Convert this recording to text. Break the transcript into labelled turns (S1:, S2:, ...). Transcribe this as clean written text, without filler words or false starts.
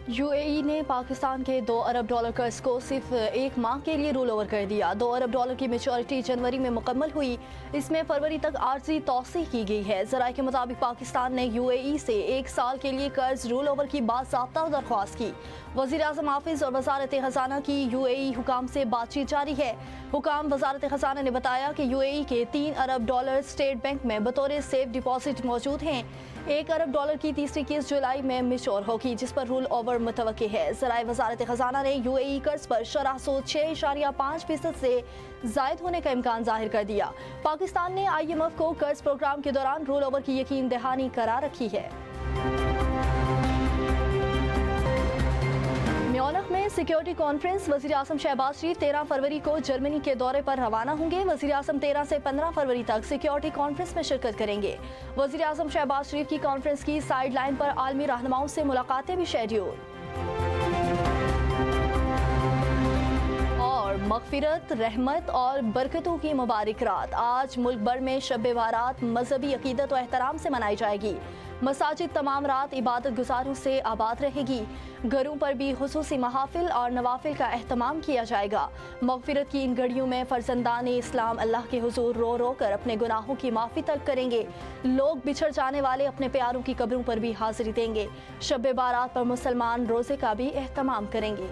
S1: UAE ने पाकिस्तान के $2 अरब कर्ज को सिर्फ एक माह के लिए रोल ओवर कर दिया। $2 अरब की मेच्योरिटी जनवरी में मुकम्मल हुई। इसमें फरवरी तक आर्जी तौसीह की गई है। ज़राए के मुताबिक पाकिस्तान ने यूएई से एक साल के लिए कर्ज रोल ओवर की बाज़ाब्ता दरख्वास्त की। वज़ीर आज़म हाफिज और वज़ारत ख़जाना की यूएई हुकाम से बातचीत जारी है। हुकाम वज़ारत ख़जाना ने बताया कि यूएई के $3 अरब स्टेट बैंक में बतौर सेफ डिपॉजिट मौजूद हैं। $1 अरब की तीसरी किस्त जुलाई में मिच्योर होगी, जिस पर रोल ओवर मुतवक्की है। ज़राए वज़ारत ख़जाना ने यूएई कर्ज पर शरह 106.5% से जायद होने का इम्कान जाहिर कर दिया। पाकिस्तान ने IMF को कर्ज प्रोग्राम के दौरान रोल ओवर की यकीन दहानी करार रखी है। म्यूनिख में सिक्योरिटी कॉन्फ्रेंस। वज़ीर आज़म शहबाज शरीफ 13 फरवरी को जर्मनी के दौरे पर रवाना होंगे। वज़ीर आज़म 13 से 15 फरवरी तक सिक्योरिटी कॉन्फ्रेंस में शिरकत करेंगे। वज़ीर आज़म शहबाज शरीफ की कॉन्फ्रेंस की साइड लाइन पर आलमी रहनुमाओं से मुलाकातें भी शेड्यूल। और मग़फ़िरत, रहमत और बरकतों की मुबारक रात आज मुल्क भर में शब बारात मजहबी अकीदत और एहतराम से मनाई जाएगी। मसाजिद तमाम रात इबादत गुजारों से आबाद रहेगी। घरों पर भी खुसूसी महाफिल और नवाफिल का एहतमाम किया जाएगा। मग़फ़िरत की इन घड़ियों में फ़र्ज़ंदान इस्लाम अल्लाह के हुज़ूर रो रो कर अपने गुनाहों की माफ़ी तलब करेंगे। लोग बिछड़ जाने वाले अपने प्यारों की कब्रों पर भी हाज़िरी देंगे। शब बारात पर मुसलमान रोज़े का भी एहतमाम करेंगे।